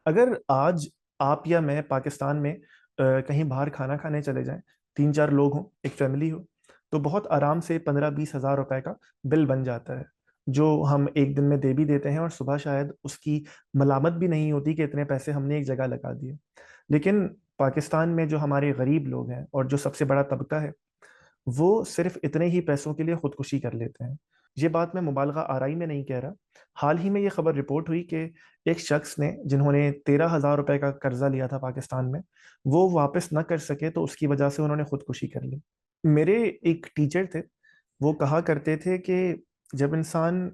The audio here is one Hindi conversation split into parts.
अगर आज आप या मैं पाकिस्तान में कहीं बाहर खाना खाने चले जाएं, 3-4 लोग हों, एक फैमिली हो, तो बहुत आराम से 15-20 हज़ार रुपए का बिल बन जाता है, जो हम एक दिन में दे भी देते हैं और सुबह शायद उसकी मलामत भी नहीं होती कि इतने पैसे हमने एक जगह लगा दिए। लेकिन पाकिस्तान में जो हमारे गरीब लोग हैं और जो सबसे बड़ा तबका है, वो सिर्फ इतने ही पैसों के लिए खुदकुशी कर लेते हैं। ये बात मैं मुबालगा आराई में नहीं कह रहा। हाल ही में ये खबर रिपोर्ट हुई कि एक शख्स ने, जिन्होंने 13 हज़ार रुपए का कर्जा लिया था पाकिस्तान में, वो वापस न कर सके तो उसकी वजह से उन्होंने खुदकुशी कर ली। मेरे एक टीचर थे, वो कहा करते थे कि जब इंसान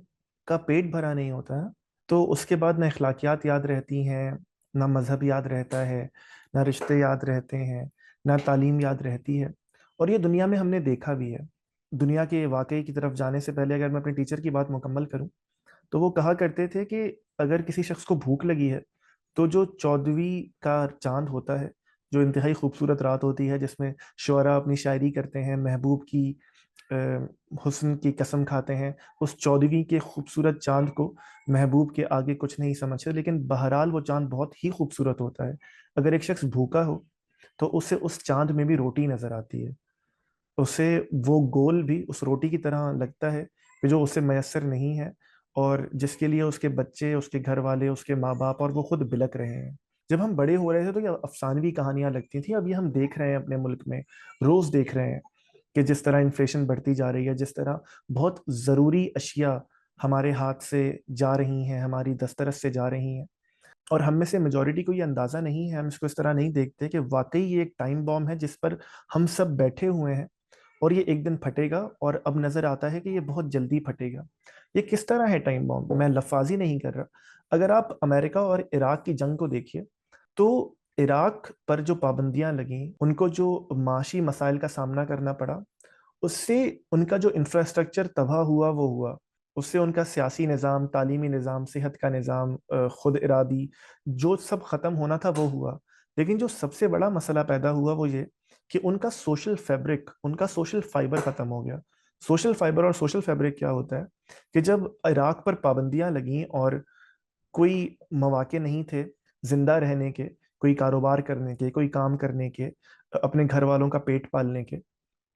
का पेट भरा नहीं होता है, तो उसके बाद ना अखलाकियात याद रहती हैं, ना मजहब याद रहता है, ना रिश्ते याद रहते हैं, ना तालीम याद रहती है। और ये दुनिया में हमने देखा भी है। दुनिया के वाकई की तरफ जाने से पहले अगर मैं अपने टीचर की बात मुकम्मल करूं, तो वो कहा करते थे कि अगर किसी शख्स को भूख लगी है, तो जो 14वीं का चांद होता है, जो इंतहाई खूबसूरत रात होती है जिसमें शुअरा अपनी शायरी करते हैं, महबूब की अ, हुस्न की कसम खाते हैं, उस 14वीं के खूबसूरत चांद को महबूब के आगे कुछ नहीं समझते, लेकिन बहरहाल वो चांद बहुत ही खूबसूरत होता है। अगर एक शख्स भूखा हो, तो उसे उस चांद में भी रोटी नजर आती है। उसे वो गोल भी उस रोटी की तरह लगता है कि जो उसे मैसर नहीं है, और जिसके लिए उसके बच्चे, उसके घर वाले, उसके माँ बाप और वो खुद बिलक रहे हैं। जब हम बड़े हो रहे थे तो ये अफसानवी कहानियां लगती थी। अब ये हम देख रहे हैं अपने मुल्क में, रोज देख रहे हैं कि जिस तरह इन्फ्लेशन बढ़ती जा रही है, जिस तरह बहुत जरूरी अशिया हमारे हाथ से जा रही हैं, हमारी दस्तरस से जा रही हैं, और हम में से मेजोरिटी को ये अंदाजा नहीं है, हम इसको इस तरह नहीं देखते कि वाकई ये एक टाइम बॉम्ब है जिस पर हम सब बैठे हुए हैं, और ये एक दिन फटेगा, और अब नजर आता है कि ये बहुत जल्दी फटेगा। ये किस तरह है टाइम बॉम्ब, मैं लफाजी नहीं कर रहा। अगर आप अमेरिका और इराक की जंग को देखिए, तो इराक पर जो पाबंदियां लगी, उनको जो माशी मसाइल का सामना करना पड़ा, उससे उनका जो इंफ्रास्ट्रक्चर तबाह हुआ वो हुआ। उससे उनका सियासी निज़ाम, तालीमी निज़ाम, सेहत का निज़ाम, खुद इरादी, जो सब ख़त्म होना था वो हुआ। लेकिन जो सबसे बड़ा मसला पैदा हुआ वो ये कि उनका सोशल फैब्रिक, उनका सोशल फाइबर ख़त्म हो गया। सोशल फाइबर और सोशल फैब्रिक क्या होता है कि जब इराक पर पाबंदियां लगीं और कोई मौके नहीं थे जिंदा रहने के, कोई कारोबार करने के, कोई काम करने के, अपने घर वालों का पेट पालने के,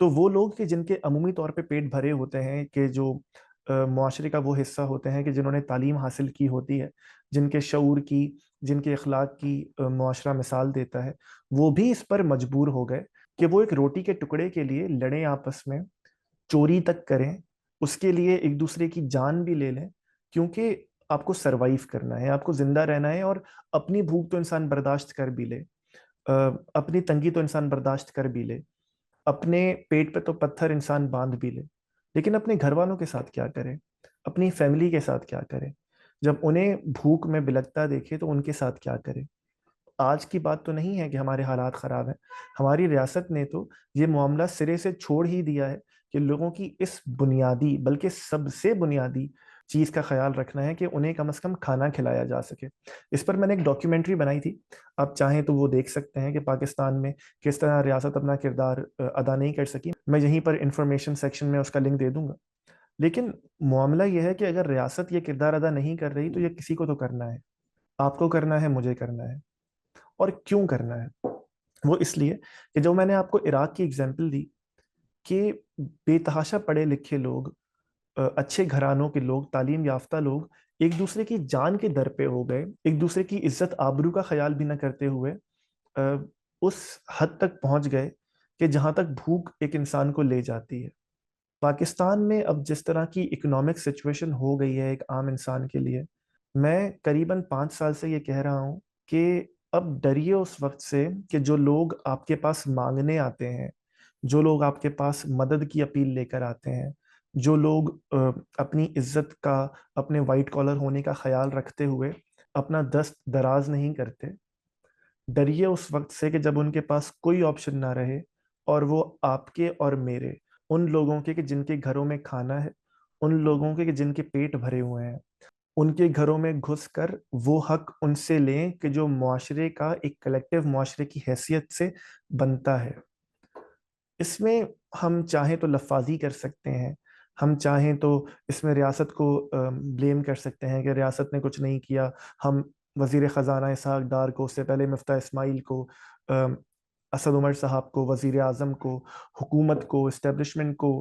तो वो लोग कि जिनके अमूमी तौर पे पेट भरे होते हैं, कि जो मुआशरे का वो हिस्सा होते हैं कि जिन्होंने तालीम हासिल की होती है, जिनके शऊर की, जिनके अखलाक की मुआशरा मिसाल देता है, वो भी इस पर मजबूर हो गए कि वो एक रोटी के टुकड़े के लिए लड़ें आपस में, चोरी तक करें, उसके लिए एक दूसरे की जान भी ले लें, क्योंकि आपको सरवाइव करना है, आपको जिंदा रहना है। और अपनी भूख तो इंसान बर्दाश्त कर भी ले, अपनी तंगी तो इंसान बर्दाश्त कर भी ले, अपने पेट पे तो पत्थर इंसान बांध भी ले, लेकिन अपने घर वालों के साथ क्या करे, अपनी फैमिली के साथ क्या करे, जब उन्हें भूख में बिलकता देखे तो उनके साथ क्या करे। आज की बात तो नहीं है कि हमारे हालात खराब हैं, हमारी रियासत ने तो ये मामला सिरे से छोड़ ही दिया है कि लोगों की इस बुनियादी, बल्कि सबसे बुनियादी चीज का ख्याल रखना है कि उन्हें कम से कम खाना खिलाया जा सके। इस पर मैंने एक डॉक्यूमेंट्री बनाई थी, आप चाहें तो वो देख सकते हैं कि पाकिस्तान में किस तरह रियासत अपना किरदार अदा नहीं कर सकी। मैं यहीं पर इंफॉर्मेशन सेक्शन में उसका लिंक दे दूंगा। लेकिन मामला यह है कि अगर रियासत ये किरदार अदा नहीं कर रही, तो ये किसी को तो करना है, आपको करना है, मुझे करना है। और क्यों करना है? वो इसलिए कि जो मैंने आपको इराक की एग्जाम्पल दी, कि बेतहाशा पढ़े लिखे लोग, अच्छे घरानों के लोग, तालीम याफ्ता लोग एक दूसरे की जान के दर पे हो गए, एक दूसरे की इज्जत आबरू का ख्याल भी ना करते हुए अ, उस हद तक पहुंच गए कि जहां तक भूख एक इंसान को ले जाती है। पाकिस्तान में अब जिस तरह की इकोनॉमिक सिचुएशन हो गई है एक आम इंसान के लिए, मैं करीबन 5 साल से ये कह रहा हूँ कि अब डरिए उस वक्त से कि जो लोग आपके पास मांगने आते हैं, जो लोग आपके पास मदद की अपील लेकर आते हैं, जो लोग अपनी इज्जत का, अपने वाइट कॉलर होने का ख्याल रखते हुए अपना दस्त दराज नहीं करते, डरिए उस वक्त से कि जब उनके पास कोई ऑप्शन ना रहे, और वो आपके और मेरे, उन लोगों के कि जिनके घरों में खाना है, उन लोगों के कि जिनके पेट भरे हुए हैं, उनके घरों में घुसकर वो हक उनसे लें कि जो मुआशरे का, एक कलेक्टिव मुआशरे की हैसियत से बनता है। इसमें हम चाहें तो लफाजी कर सकते हैं, हम चाहें तो इसमें रियासत को ब्लेम कर सकते हैं कि रियासत ने कुछ नहीं किया, हम वजीर ख़जाना इसहाक डार को, उससे पहले मिफ्ता इस्माइल को, अ, असद उमर साहब को, वजीर आजम को, हुकूमत को, इस्टेब्लिशमेंट को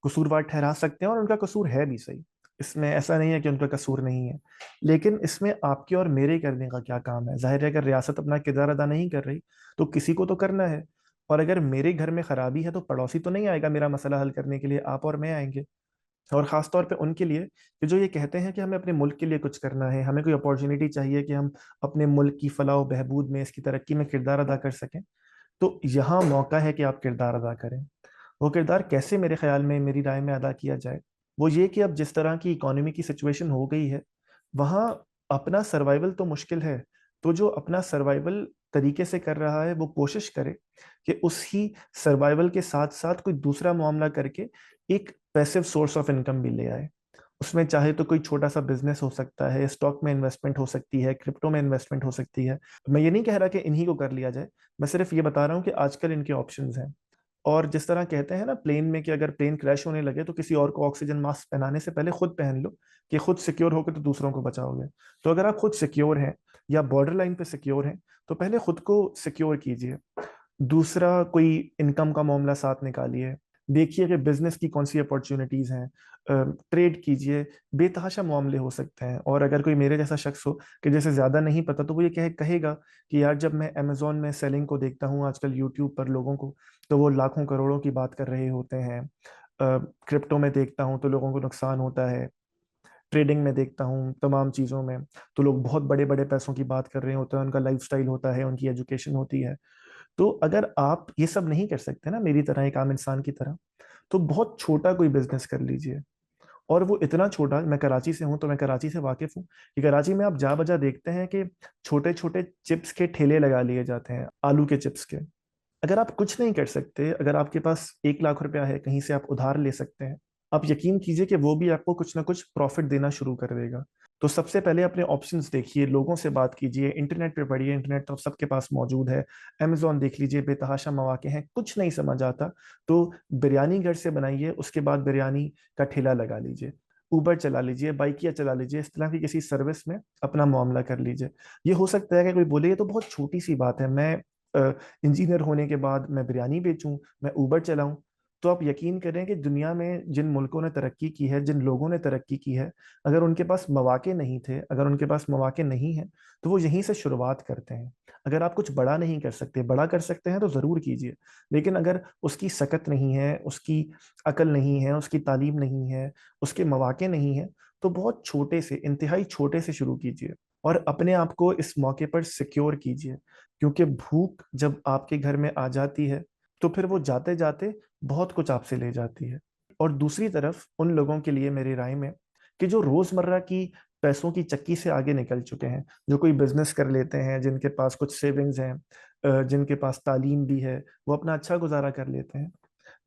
कसूरवार ठहरा सकते हैं, और उनका कसूर है भी सही। इसमें ऐसा नहीं है कि उनका कसूर नहीं है। लेकिन इसमें आपके और मेरे करने का क्या काम है? जाहिर है अगर रियासत अपना किरदार अदा नहीं कर रही तो किसी को तो करना है। और अगर मेरे घर में खराबी है तो पड़ोसी तो नहीं आएगा मेरा मसला हल करने के लिए, आप और मैं आएंगे। और खास तौर पे उनके लिए कि जो ये कहते हैं कि हमें अपने मुल्क के लिए कुछ करना है, हमें कोई अपॉर्चुनिटी चाहिए कि हम अपने मुल्क की फलाह व बहबूद में, इसकी तरक्की में किरदार अदा कर सकें। तो यहाँ मौका है कि आप किरदार अदा करें। वो किरदार कैसे मेरे ख्याल में, मेरी राय में अदा किया जाए? वो ये कि अब जिस तरह की इकोनॉमी की सिचुएशन हो गई है, वहाँ अपना सर्वाइवल तो मुश्किल है। तो जो अपना सर्वाइवल तरीके से कर रहा है वो कोशिश करे कि उसी सर्वाइवल के साथ साथ कोई दूसरा मामला करके एक पैसिव सोर्स ऑफ इनकम भी ले आए। उसमें चाहे तो कोई छोटा सा बिजनेस हो सकता है, स्टॉक में इन्वेस्टमेंट हो सकती है, क्रिप्टो में इन्वेस्टमेंट हो सकती है। मैं ये नहीं कह रहा कि इन्हीं को कर लिया जाए, मैं सिर्फ ये बता रहा हूँ कि आजकल इनके ऑप्शंस हैं। और जिस तरह कहते हैं ना प्लेन में कि अगर प्लेन क्रैश होने लगे तो किसी और को ऑक्सीजन मास्क पहनाने से पहले खुद पहन लो, कि खुद सिक्योर होकर तो दूसरों को बचाओगे। तो अगर आप खुद सिक्योर हैं या बॉर्डर लाइन पे सिक्योर हैं तो पहले खुद को सिक्योर कीजिए। दूसरा कोई इनकम का मामला साथ निकालिए, देखिए कि बिजनेस की कौन सी अपॉर्चुनिटीज हैं, ट्रेड कीजिए। बेतहाशा मामले हो सकते हैं। और अगर कोई मेरे जैसा शख्स हो कि जैसे ज्यादा नहीं पता, तो वो ये कहेगा कि यार जब मैं अमेजोन में सेलिंग को देखता हूँ आजकल यूट्यूब पर लोगों को, तो वो लाखों करोड़ों की बात कर रहे होते हैं। क्रिप्टो में देखता हूँ तो लोगों को नुकसान होता है। ट्रेडिंग में देखता हूँ तमाम चीज़ों में तो लोग बहुत बड़े बड़े पैसों की बात कर रहे होते हैं, उनका लाइफस्टाइल होता है, उनकी एजुकेशन होती है। तो अगर आप ये सब नहीं कर सकते ना मेरी तरह, एक आम इंसान की तरह, तो बहुत छोटा कोई बिजनेस कर लीजिए। और वो इतना छोटा, मैं कराची से हूं तो मैं कराची से वाकिफ हूँ कि कराची में आप जा बजा देखते हैं कि छोटे छोटे चिप्स के ठेले लगा लिए जाते हैं, आलू के चिप्स के। अगर आप कुछ नहीं कर सकते, अगर आपके पास 1 लाख रुपया है, कहीं से आप उधार ले सकते हैं, आप यकीन कीजिए कि वो भी आपको कुछ ना कुछ प्रॉफिट देना शुरू कर देगा। तो सबसे पहले अपने ऑप्शंस देखिए, लोगों से बात कीजिए, इंटरनेट पे पढ़िए, इंटरनेट तो सबके पास मौजूद है। अमेजोन देख लीजिए, बेतहाशा मौके हैं। कुछ नहीं समझ आता तो बिरयानी घर से बनाइए, उसके बाद बिरयानी का ठेला लगा लीजिए, उबर चला लीजिए, बाइकिया चला लीजिए, इस तरह की किसी सर्विस में अपना मामला कर लीजिए। ये हो सकता है कि कोई बोले ये तो बहुत छोटी सी बात है, मैं इंजीनियर होने के बाद मैं बिरयानी बेचूं, मैं उबर चलाऊं। तो आप यकीन करें कि दुनिया में जिन मुल्कों ने तरक्की की है, जिन लोगों ने तरक्की की है, अगर उनके पास मौके नहीं थे, अगर उनके पास मौके नहीं है, तो वो यहीं से शुरुआत करते हैं। अगर आप कुछ बड़ा नहीं कर सकते, बड़ा कर सकते हैं तो जरूर कीजिए। लेकिन अगर उसकी सकत नहीं है, उसकी अकल नहीं है, उसकी तालीम नहीं है, उसके मौके नहीं है, तो बहुत छोटे से, इंतहाई छोटे से शुरू कीजिए। और अपने आप को इस मौके पर सिक्योर कीजिए। क्योंकि भूख जब आपके घर में आ जाती है तो फिर वो जाते जाते बहुत कुछ आपसे ले जाती है। और दूसरी तरफ उन लोगों के लिए मेरी राय में कि जो रोजमर्रा की पैसों की चक्की से आगे निकल चुके हैं, जो कोई बिजनेस कर लेते हैं, जिनके पास कुछ सेविंग्स हैं, जिनके पास तालीम भी है, वो अपना अच्छा गुजारा कर लेते हैं।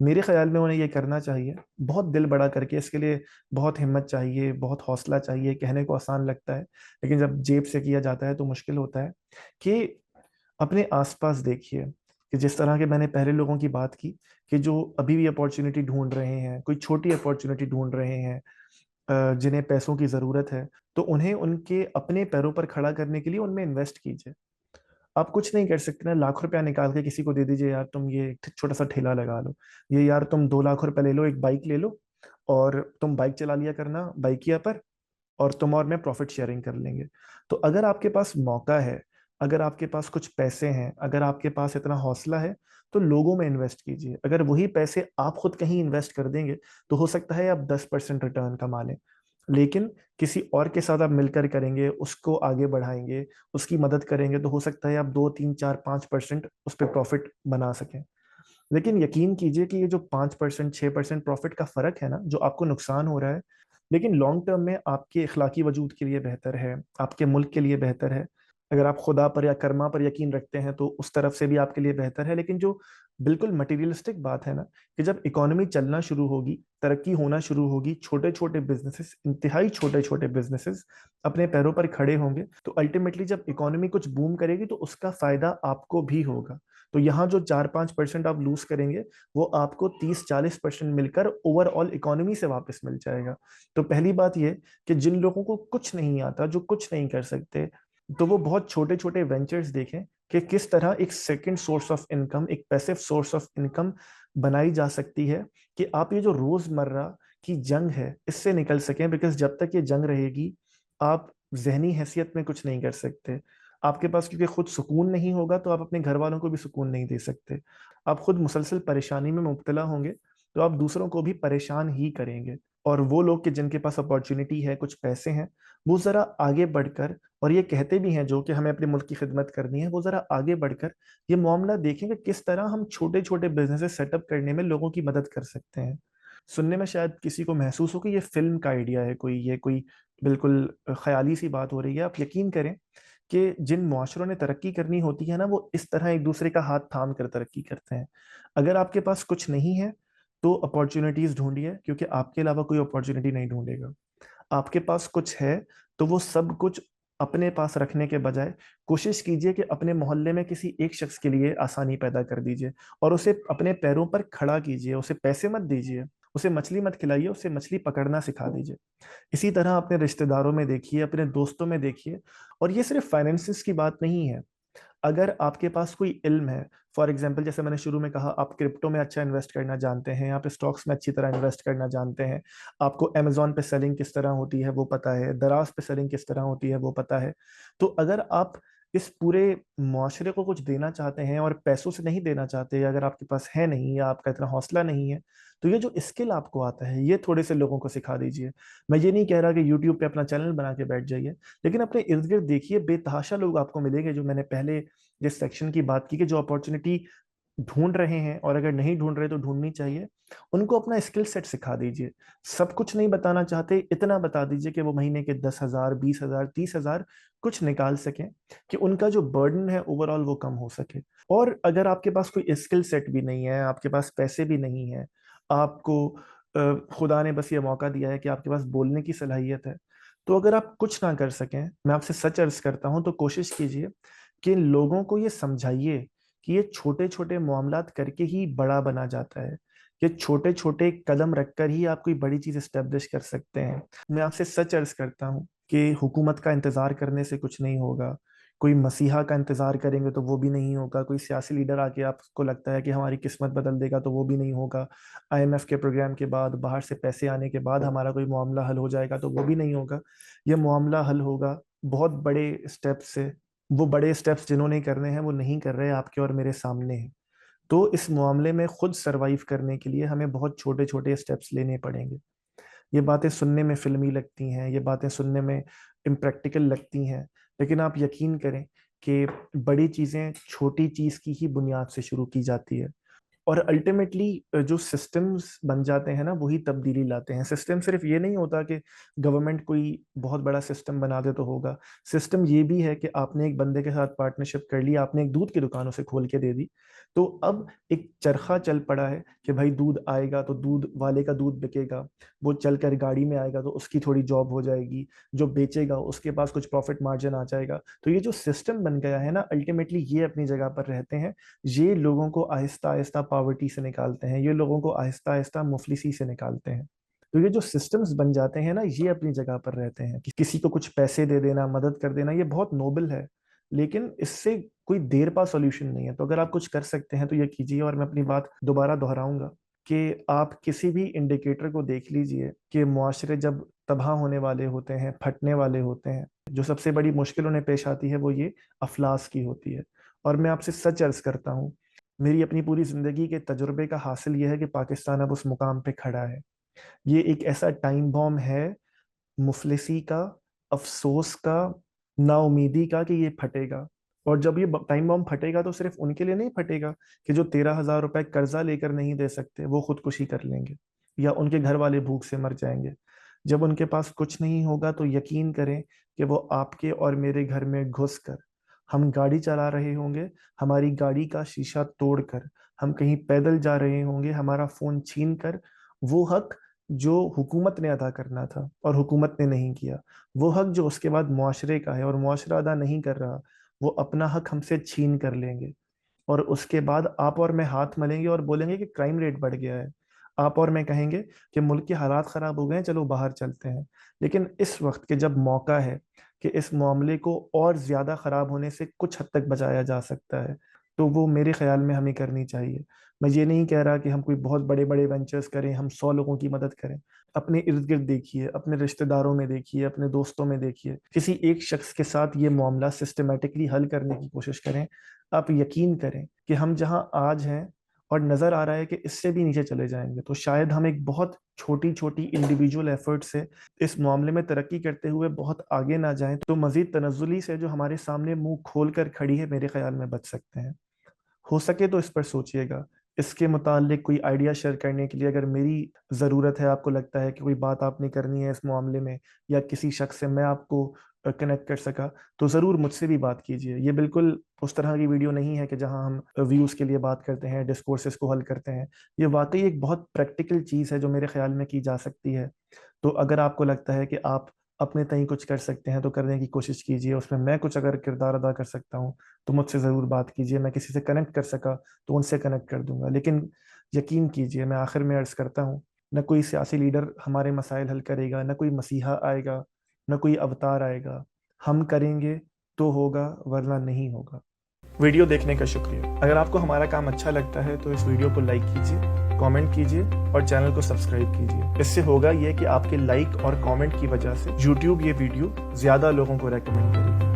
मेरे ख्याल में उन्हें ये करना चाहिए, बहुत दिल बड़ा करके। इसके लिए बहुत हिम्मत चाहिए, बहुत हौसला चाहिए। कहने को आसान लगता है लेकिन जब जेब से किया जाता है तो मुश्किल होता है। कि अपने आसपास देखिए कि जिस तरह के मैंने पहले लोगों की बात की, कि जो अभी भी अपॉर्चुनिटी ढूंढ रहे हैं, कोई छोटी अपॉर्चुनिटी ढूंढ रहे हैं, जिन्हें पैसों की जरूरत है, तो उन्हें उनके अपने पैरों पर खड़ा करने के लिए उनमें इन्वेस्ट कीजिए। आप कुछ नहीं कर सकते ना, 1 लाख रुपया निकाल के किसी को दे दीजिए, यार तुम ये एक छोटा सा ठेला लगा लो, ये यार तुम 2 लाख रुपया ले लो, एक बाइक ले लो, और तुम बाइक चला लिया करना बाइकिया पर, और तुम और मैं प्रॉफिट शेयरिंग कर लेंगे। तो अगर आपके पास मौका है, अगर आपके पास कुछ पैसे हैं, अगर आपके पास इतना हौसला है, तो लोगों में इन्वेस्ट कीजिए। अगर वही पैसे आप खुद कहीं इन्वेस्ट कर देंगे तो हो सकता है आप 10% रिटर्न कमा लें। लेकिन किसी और के साथ आप मिलकर करेंगे, उसको आगे बढ़ाएंगे, उसकी मदद करेंगे, तो हो सकता है आप 2 3 4 5% उस पर प्रॉफिट बना सकें। लेकिन यकीन कीजिए कि ये जो 5% 6% प्रॉफिट का फर्क है ना, जो आपको नुकसान हो रहा है, लेकिन लॉन्ग टर्म में आपके इखलाकी वजूद के लिए बेहतर है, आपके मुल्क के लिए बेहतर है। अगर आप खुदा पर या कर्मा पर यकीन रखते हैं तो उस तरफ से भी आपके लिए बेहतर है। लेकिन जो बिल्कुल मटेरियलिस्टिक बात है ना, कि जब इकोनॉमी चलना शुरू होगी, तरक्की होना शुरू होगी, छोटे छोटे बिजनेसेस, इंतहाई छोटे छोटे बिजनेसेस अपने पैरों पर खड़े होंगे, तो अल्टीमेटली जब इकोनॉमी कुछ बूम करेगी तो उसका फायदा आपको भी होगा। तो यहाँ जो 4 5% आप लूज करेंगे, वो आपको 30 40% मिलकर ओवरऑल इकोनॉमी से वापस मिल जाएगा। तो पहली बात ये कि जिन लोगों को कुछ नहीं आता, जो कुछ नहीं कर सकते, तो वो बहुत छोटे छोटे वेंचर्स देखें कि किस तरह एक सेकंड सोर्स ऑफ इनकम, एक पैसिव सोर्स ऑफ इनकम बनाई जा सकती है, कि आप ये जो रोजमर्रा की जंग है इससे निकल सकें। बिकॉज जब तक ये जंग रहेगी, आप जहनी हैसियत में कुछ नहीं कर सकते। आपके पास क्योंकि खुद सुकून नहीं होगा, तो आप अपने घर वालों को भी सुकून नहीं दे सकते। आप खुद मुसलसल परेशानी में मुब्तला होंगे, तो आप दूसरों को भी परेशान ही करेंगे। और वो लोग कि जिनके पास अपॉर्चुनिटी है, कुछ पैसे हैं, वो जरा आगे बढ़कर, और ये कहते भी हैं जो कि हमें अपने मुल्क की खिदमत करनी है, वो जरा आगे बढ़कर ये मामला देखेंगे किस तरह हम छोटे छोटे बिजनेसेस सेटअप करने में लोगों की मदद कर सकते हैं। सुनने में शायद किसी को महसूस हो कि ये फिल्म का आइडिया है, कोई ये कोई बिल्कुल ख्याली सी बात हो रही है। आप यकीन करें कि जिन मुआशरों ने तरक्की करनी होती है ना, वो इस तरह एक दूसरे का हाथ थाम कर तरक्की करते हैं। अगर आपके पास कुछ नहीं है, तो अपॉर्चुनिटीज ढूंढिए, क्योंकि आपके अलावा कोई अपॉर्चुनिटी नहीं ढूंढेगा। आपके पास कुछ है, तो वो सब कुछ अपने पास रखने के बजाय कोशिश कीजिए कि अपने मोहल्ले में किसी एक शख्स के लिए आसानी पैदा कर दीजिए, और उसे अपने पैरों पर खड़ा कीजिए। उसे पैसे मत दीजिए, उसे मछली मत खिलाइए, उसे मछली पकड़ना सिखा दीजिए। इसी तरह अपने रिश्तेदारों में देखिए, अपने दोस्तों में देखिए। और ये सिर्फ फाइनेंसिस की बात नहीं है। अगर आपके पास कोई इल्म है, फॉर एग्जाम्पल जैसे मैंने शुरू में कहा, आप क्रिप्टो में अच्छा इन्वेस्ट करना जानते हैं, आप स्टॉक्स में अच्छी तरह इन्वेस्ट करना जानते हैं, आपको अमेजोन पे सेलिंग किस तरह होती है वो पता है, दराज पे सेलिंग किस तरह होती है वो पता है। तो अगर आप इस पूरे मुआशरे को कुछ देना चाहते हैं और पैसों से नहीं देना चाहते, अगर आपके पास है नहीं या आपका इतना हौसला नहीं है, तो ये जो स्किल आपको आता है, ये थोड़े से लोगों को सिखा दीजिए। मैं ये नहीं कह रहा कि यूट्यूब पे अपना चैनल बना के बैठ जाइए, लेकिन अपने इर्द गिर्द देखिए, बेतहाशा लोग आपको मिलेंगे, जो मैंने पहले जिस सेक्शन की बात की, कि जो अपॉर्चुनिटी ढूंढ रहे हैं, और अगर नहीं ढूंढ रहे तो ढूंढनी चाहिए। उनको अपना स्किल सेट सिखा दीजिए। सब कुछ नहीं बताना चाहते, इतना बता दीजिए कि वो महीने के 10,000, 20,000, 30,000 कुछ निकाल सकें, कि उनका जो बर्डन है ओवरऑल वो कम हो सके। और अगर आपके पास कोई स्किल सेट भी नहीं है, आपके पास पैसे भी नहीं है, आपको खुदा ने बस ये मौका दिया है कि आपके पास बोलने की सलाहियत है, तो अगर आप कुछ ना कर सकें, मैं आपसे सच अर्ज करता हूं, तो कोशिश कीजिए कि लोगों को ये समझाइए कि ये छोटे छोटे मामलात करके ही बड़ा बना जाता है। ये छोटे छोटे कदम रखकर ही आप कोई बड़ी चीज एस्टेब्लिश कर सकते हैं। मैं आपसे सच अर्ज करता हूँ कि हुकूमत का इंतजार करने से कुछ नहीं होगा। कोई मसीहा का इंतजार करेंगे तो वो भी नहीं होगा। कोई सियासी लीडर आके आपको लगता है कि हमारी किस्मत बदल देगा, तो वो भी नहीं होगा। आईएमएफ के प्रोग्राम के बाद, बाहर से पैसे आने के बाद हमारा कोई मामला हल हो जाएगा, तो वो भी नहीं होगा। ये मामला हल होगा बहुत बड़े स्टेप से। वो बड़े स्टेप्स जिन्होंने करने हैं वो नहीं कर रहे, आपके और मेरे सामने हैं। तो इस मामले में खुद सरवाइव करने के लिए हमें बहुत छोटे छोटे स्टेप्स लेने पड़ेंगे। ये बातें सुनने में फिल्मी लगती हैं, ये बातें सुनने में इम्प्रैक्टिकल लगती हैं, लेकिन आप यकीन करें कि बड़ी चीजें छोटी चीज की ही बुनियाद से शुरू की जाती है। और अल्टीमेटली जो सिस्टम्स बन जाते हैं ना, वही तब्दीली लाते हैं। सिस्टम सिर्फ ये नहीं होता कि गवर्नमेंट कोई बहुत बड़ा सिस्टम बना दे तो होगा। सिस्टम ये भी है कि आपने एक बंदे के साथ पार्टनरशिप कर ली, आपने एक दूध की दुकान उसे खोल के दे दी, तो अब एक चरखा चल पड़ा है कि भाई दूध आएगा तो दूध वाले का दूध बिकेगा, वो चलकर गाड़ी में आएगा तो उसकी थोड़ी जॉब हो जाएगी, जो बेचेगा उसके पास कुछ प्रॉफिट मार्जिन आ जाएगा। तो ये जो सिस्टम बन गया है ना, अल्टीमेटली ये अपनी जगह पर रहते हैं। ये लोगों को आहिस्ता आहिस्ता पावर्टी से निकालते हैं, ये लोगों को आहिस्ता आहिस्ता मुफलिसी से निकालते हैं। तो ये जो सिस्टम्स बन जाते हैं ना, ये अपनी जगह पर रहते हैं। किसी को कुछ पैसे दे देना, मदद कर देना, ये बहुत नोबल है, लेकिन इससे कोई देर पा सॉल्यूशन नहीं है। तो अगर आप कुछ कर सकते हैं तो ये कीजिए। और मैं अपनी बात दोबारा दोहराऊंगा कि आप किसी भी इंडिकेटर को देख लीजिए कि मुआशरे जब तबाह होने वाले होते हैं, फटने वाले होते हैं, जो सबसे बड़ी मुश्किल उन्हें पेश आती है वो ये अफलास की होती है। और मैं आपसे सच अर्ज करता हूँ, मेरी अपनी पूरी जिंदगी के तजुर्बे का हासिल यह है कि पाकिस्तान अब उस मुकाम पे खड़ा है। ये एक ऐसा टाइम बॉम्ब है, मुफलिसी का, अफसोस का, नाउमीदी का, कि ये फटेगा। और जब ये टाइम बॉम्ब फटेगा, तो सिर्फ उनके लिए नहीं फटेगा कि जो 13,000 रुपए कर्जा लेकर नहीं दे सकते, वो खुदकुशी कर लेंगे, या उनके घर वाले भूख से मर जाएंगे। जब उनके पास कुछ नहीं होगा, तो यकीन करें कि वो आपके और मेरे घर में घुस कर, हम गाड़ी चला रहे होंगे, हमारी गाड़ी का शीशा तोड़कर, हम कहीं पैदल जा रहे होंगे, हमारा फोन छीन कर, वो हक जो हुकूमत ने अदा करना था और हुकूमत ने नहीं किया, वो हक जो उसके बाद मुआशरे का है और मुआशरा अदा नहीं कर रहा, वो अपना हक हमसे छीन कर लेंगे। और उसके बाद आप और मैं हाथ मलेंगे और बोलेंगे कि क्राइम रेट बढ़ गया है। आप और मैं कहेंगे कि मुल्क के हालात खराब हो गए हैं, चलो बाहर चलते हैं। लेकिन इस वक्त के जब मौका है, कि इस मामले को और ज़्यादा ख़राब होने से कुछ हद तक बचाया जा सकता है, तो वो मेरे ख्याल में हमें करनी चाहिए। मैं ये नहीं कह रहा कि हम कोई बहुत बड़े बड़े वेंचर्स करें, हम 100 लोगों की मदद करें। अपने इर्द गिर्द देखिए, अपने रिश्तेदारों में देखिए, अपने दोस्तों में देखिए, किसी एक शख्स के साथ ये मामला सिस्टमेटिकली हल करने की कोशिश करें। आप यकीन करें कि हम जहां आज हैं और नजर आ रहा है कि इससे भी नीचे चले जाएंगे, तो शायद हम एक बहुत छोटी छोटी इंडिविजुअल एफर्ट से इस मामले में तरक्की करते हुए बहुत आगे ना जाएं, तो मजीद तनज़्ज़ुली से जो हमारे सामने मुंह खोल कर खड़ी है, मेरे ख्याल में बच सकते हैं। हो सके तो इस पर सोचिएगा। इसके मुतालिक कोई आइडिया शेयर करने के लिए अगर मेरी ज़रूरत है, आपको लगता है कि कोई बात आपने करनी है इस मामले में, या किसी शख्स से मैं आपको कनेक्ट कर सका, तो ज़रूर मुझसे भी बात कीजिए। ये बिल्कुल उस तरह की वीडियो नहीं है कि जहां हम व्यूज़ के लिए बात करते हैं, डिस्कोर्सेस को हल करते हैं। ये वाकई एक बहुत प्रैक्टिकल चीज़ है जो मेरे ख्याल में की जा सकती है। तो अगर आपको लगता है कि आप अपने तय कुछ कर सकते हैं, तो करने की कोशिश कीजिए। उसमें मैं कुछ अगर किरदार अदा कर सकता हूँ, तो मुझसे ज़रूर बात कीजिए। मैं किसी से कनेक्ट कर सका तो उनसे कनेक्ट कर दूंगा। लेकिन यकीन कीजिए, मैं आखिर में अर्ज़ करता हूँ, न कोई सियासी लीडर हमारे मसाइल हल करेगा, न कोई मसीहा आएगा, न कोई अवतार आएगा। हम करेंगे तो होगा, वरना नहीं होगा। वीडियो देखने का शुक्रिया। अगर आपको हमारा काम अच्छा लगता है तो इस वीडियो को लाइक कीजिए, कमेंट कीजिए और चैनल को सब्सक्राइब कीजिए। इससे होगा ये कि आपके लाइक और कमेंट की वजह से YouTube ये वीडियो ज़्यादा लोगों को रेकमेंड करेगी।